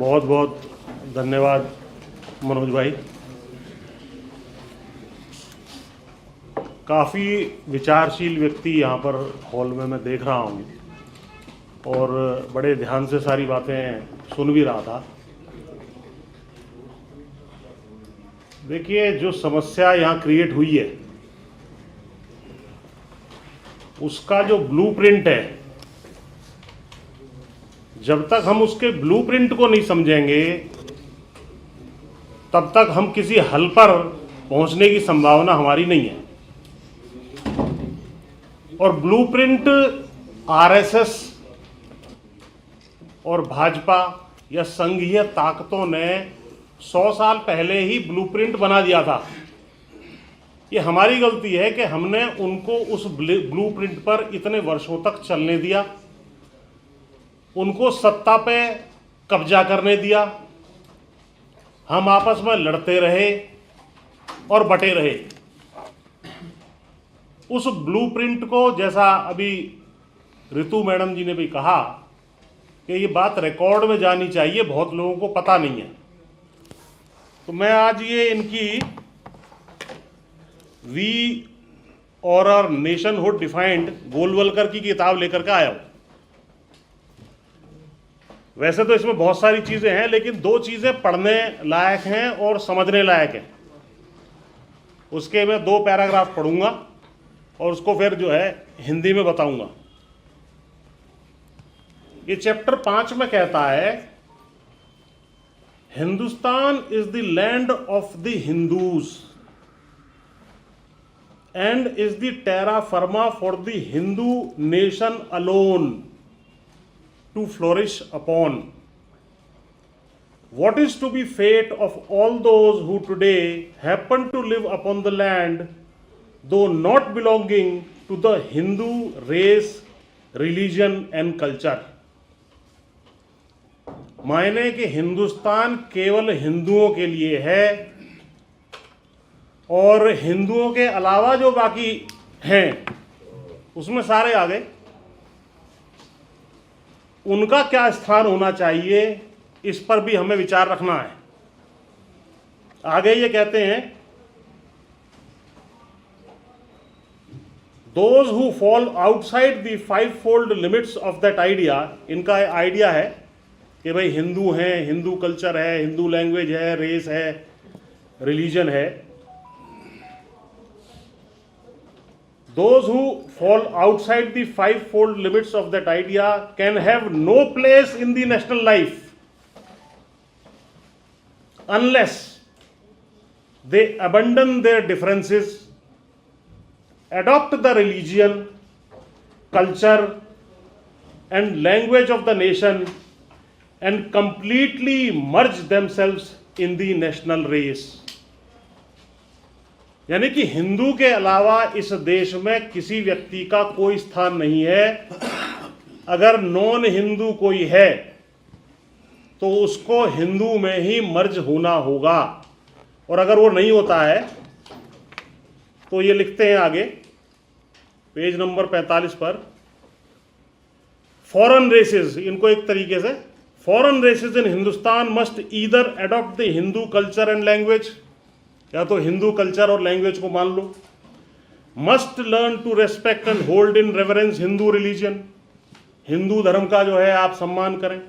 बहुत बहुत धन्यवाद मनोज भाई। काफ़ी विचारशील व्यक्ति यहाँ पर हॉल में मैं देख रहा हूँ और बड़े ध्यान से सारी बातें सुन भी रहा था। देखिए, जो समस्या यहाँ क्रिएट हुई है उसका जो ब्लूप्रिंट है, जब तक हम उसके ब्लूप्रिंट को नहीं समझेंगे तब तक हम किसी हल पर पहुंचने की संभावना हमारी नहीं है। और ब्लूप्रिंट आरएसएस और भाजपा या संघीय ताकतों ने 100 साल पहले ही ब्लूप्रिंट बना दिया था। ये हमारी गलती है कि हमने उनको उस ब्लूप्रिंट पर इतने वर्षों तक चलने दिया, उनको सत्ता पे कब्जा करने दिया। हम आपस में लड़ते रहे और बटे रहे। उस ब्लूप्रिंट को, जैसा अभी ऋतु मैडम जी ने भी कहा कि ये बात रिकॉर्ड में जानी चाहिए, बहुत लोगों को पता नहीं है। तो मैं आज ये इनकी वी और आवर नेशनहुड डिफाइंड गोलवलकर की किताब लेकर के आया हूं। वैसे तो इसमें बहुत सारी चीजें हैं, लेकिन 2 चीजें पढ़ने लायक हैं और समझने लायक हैं। उसके मैं 2 पैराग्राफ पढ़ूंगा और उसको फिर जो है हिंदी में बताऊंगा। ये चैप्टर 5 में कहता है, Hindustan is the land of the Hindus and is the terra firma for the Hindu nation alone to flourish upon. What is to be fate of all those who today happen to live upon the land, though not belonging to the Hindu race, religion and culture? मायने कि हिंदुस्तान केवल हिंदुओं के लिए है और हिंदुओं के अलावा जो बाकी हैं उसमें सारे आ गए। उनका क्या स्थान होना चाहिए, इस पर भी हमें विचार रखना है। आगे ये कहते हैं, those who fall outside the 5-fold limits of that idea. इनका आइडिया है कि भाई हिंदू हैं, हिंदू कल्चर है, हिंदू लैंग्वेज है, रेस है, रिलीजन है। Those who fall outside the 5-fold limits of that idea can have no place in the national life unless they abandon their differences, adopt the religion, culture and language of the nation and completely merge themselves in the national race. यानी कि हिंदू के अलावा इस देश में किसी व्यक्ति का कोई स्थान नहीं है। अगर नॉन हिंदू कोई है तो उसको हिंदू में ही मर्ज होना होगा, और अगर वो नहीं होता है तो ये लिखते हैं आगे पेज नंबर 45 पर, फॉरेन रेसेस, इनको एक तरीके से, foreign races in Hindustan must either adopt the Hindu culture and language, या तो हिंदू कल्चर और लैंग्वेज को मान लो, must learn to respect and hold in reverence Hindu religion, Hindu धर्म का जो है आप सम्मान करें,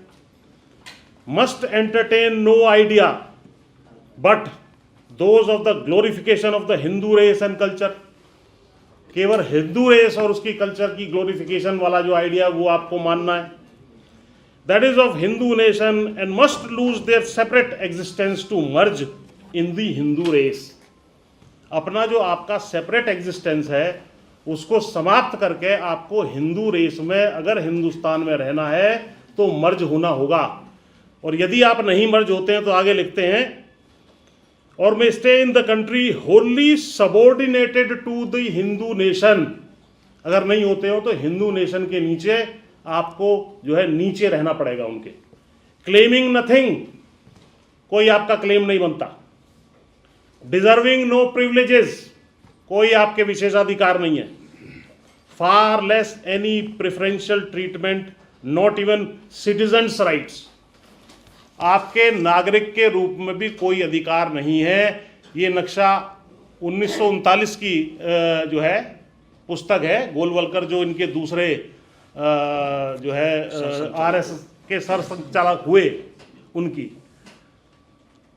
must entertain no idea but those of the glorification of the Hindu race and culture. केवल हिंदू रेस और उसकी कल्चर की ग्लोरिफिकेशन वाला जो आइडिया वो आपको मानना है। That is of Hindu nation and must lose their separate existence to merge in the Hindu race. अपना जो आपका सेपरेट एग्जिस्टेंस है उसको समाप्त करके आपको हिंदू रेस में, अगर हिंदुस्तान में रहना है तो मर्ज होना होगा। और यदि आप नहीं मर्ज होते हैं तो आगे लिखते हैं, और may stay in the country wholly subordinated to the Hindu nation. अगर नहीं होते हो तो हिंदू नेशन के नीचे आपको जो है नीचे रहना पड़ेगा उनके। क्लेमिंग नथिंग, कोई आपका क्लेम नहीं बनता। डिजर्विंग नो प्रिविलेजेस, कोई आपके विशेषाधिकार नहीं है। Far less any preferential treatment, not even citizens rights. आपके नागरिक के रूप में भी कोई अधिकार नहीं है। ये नक्शा 1939 की जो है पुस्तक है, गोलवलकर जो इनके दूसरे जो है आरएसएस के सर संचालक हुए उनकी,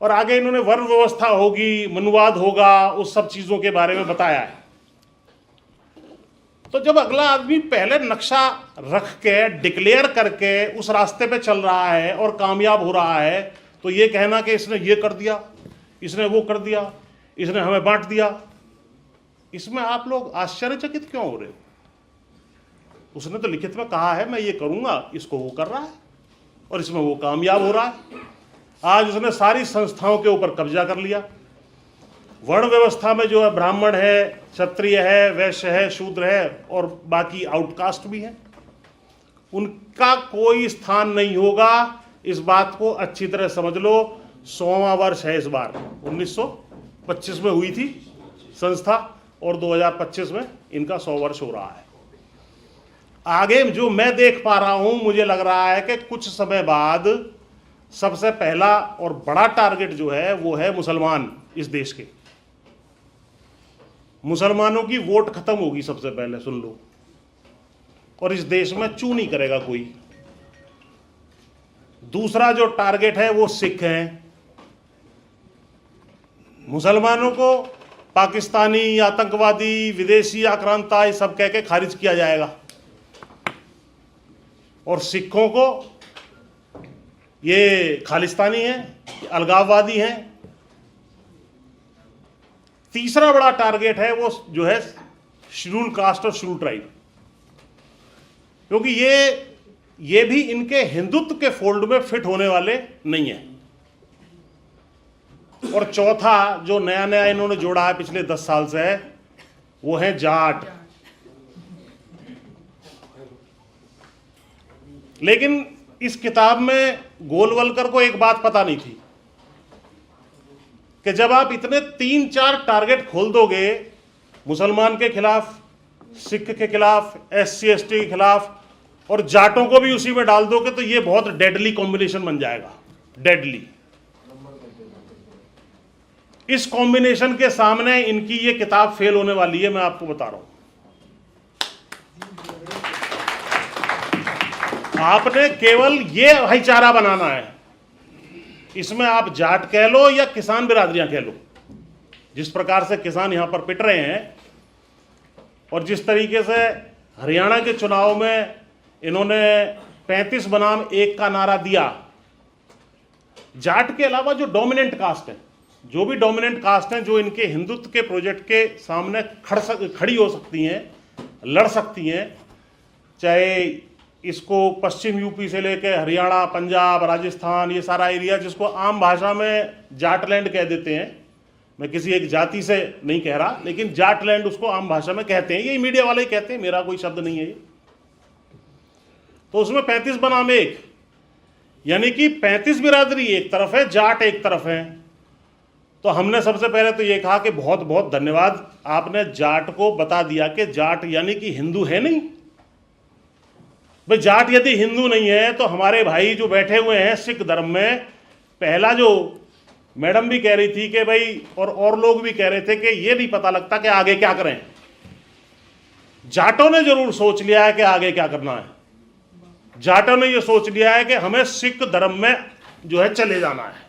और आगे इन्होंने वर्ण व्यवस्था होगी, मनुवाद होगा, उस सब चीज़ों के बारे में बताया है। तो जब अगला आदमी पहले नक्शा रख के डिक्लेयर करके उस रास्ते पे चल रहा है और कामयाब हो रहा है, तो ये कहना कि इसने ये कर दिया, इसने वो कर दिया, इसने हमें बांट दिया, इसमें आप लोग आश्चर्यचकित क्यों हो रहे हो? उसने तो लिखित में कहा है मैं ये करूंगा, इसको वो कर रहा है और इसमें वो कामयाब हो रहा है। आज उसने सारी संस्थाओं के ऊपर कब्जा कर लिया। वर्ण व्यवस्था में जो है ब्राह्मण है, क्षत्रिय है, वैश्य है, शूद्र है और बाकी आउटकास्ट भी है, उनका कोई स्थान नहीं होगा। इस बात को अच्छी तरह समझ लो। 100वां वर्ष है इस बार, 1925 में हुई थी संस्था और 2025 में इनका 100 वर्ष हो रहा है। आगे जो मैं देख पा रहा हूं, मुझे लग रहा है कि कुछ समय बाद सबसे पहला और बड़ा टारगेट जो है वो है मुसलमान। इस देश के मुसलमानों की वोट खत्म होगी सबसे पहले, सुन लो, और इस देश में चू नहीं करेगा कोई। दूसरा जो टारगेट है वो सिख हैं। मुसलमानों को पाकिस्तानी, आतंकवादी, विदेशी आक्रांता ये सब कह के खारिज किया जाएगा, और सिखों को ये खालिस्तानी हैं, अलगाववादी हैं। तीसरा बड़ा टारगेट है वो जो है शेड्यूल कास्ट और शेड्यूल ट्राइब, क्योंकि ये भी इनके हिंदुत्व के फोल्ड में फिट होने वाले नहीं है। और चौथा जो नया नया इन्होंने जोड़ा है पिछले 10 साल से है वो है जाट। लेकिन इस किताब में गोलवलकर को एक बात पता नहीं थी कि जब आप इतने 3-4 टारगेट खोल दोगे, मुसलमान के खिलाफ, सिख के खिलाफ, SC ST के खिलाफ और जाटों को भी उसी में डाल दोगे, तो ये बहुत डेडली कॉम्बिनेशन बन जाएगा। डेडली। इस कॉम्बिनेशन के सामने इनकी ये किताब फेल होने वाली है, मैं आपको बता रहा हूं। आपने केवल ये भाईचारा बनाना है, इसमें आप जाट कह लो या किसान बिरादरियां कह लो। जिस प्रकार से किसान यहां पर पिट रहे हैं और जिस तरीके से हरियाणा के चुनाव में इन्होंने 35 बनाम 1 का नारा दिया, जाट के अलावा जो डोमिनेंट कास्ट है, जो भी डोमिनेंट कास्ट हैं, जो इनके हिंदुत्व के प्रोजेक्ट के सामने खड़ी हो सकती हैं, लड़ सकती हैं, चाहे इसको पश्चिम यूपी से लेकर हरियाणा, पंजाब, राजस्थान, ये सारा एरिया जिसको आम भाषा में जाटलैंड कह देते हैं। मैं किसी एक जाति से नहीं कह रहा, लेकिन जाटलैंड उसको आम भाषा में कहते हैं, यही मीडिया वाले ही कहते हैं, मेरा कोई शब्द नहीं है ये। तो उसमें 35 बनाम 1, यानी कि 35 बिरादरी एक तरफ है, जाट एक तरफ है। तो हमने सबसे पहले तो ये कहा कि बहुत बहुत धन्यवाद, आपने जाट को बता दिया कि जाट यानी कि हिंदू है नहीं। भाई जाट यदि हिंदू नहीं है तो हमारे भाई जो बैठे हुए हैं सिख धर्म में, पहला जो मैडम भी कह रही थी कि भाई, और लोग भी कह रहे थे कि ये नहीं पता लगता कि आगे क्या करें। जाटों ने जरूर सोच लिया है कि आगे क्या करना है। जाटों ने ये सोच लिया है कि हमें सिख धर्म में जो है चले जाना है।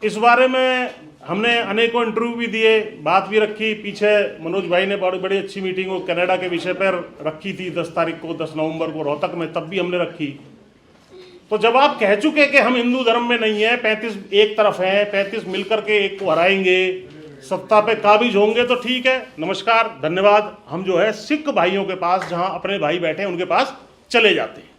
इस बारे में हमने अनेकों इंटरव्यू भी दिए, बात भी रखी। पीछे मनोज भाई ने बड़ी बड़ी अच्छी मीटिंग वो कनाडा के विषय पर रखी थी 10 तारीख को, 10 नवंबर को रोहतक में, तब भी हमने रखी। तो जब आप कह चुके कि हम हिंदू धर्म में नहीं है, 35 एक तरफ है, 35 मिलकर के एक को हराएंगे, सत्ता पे काबिज होंगे, तो ठीक है, नमस्कार, धन्यवाद। हम जो है सिख भाइयों के पास, जहां अपने भाई बैठे हैं, उनके पास चले जाते हैं।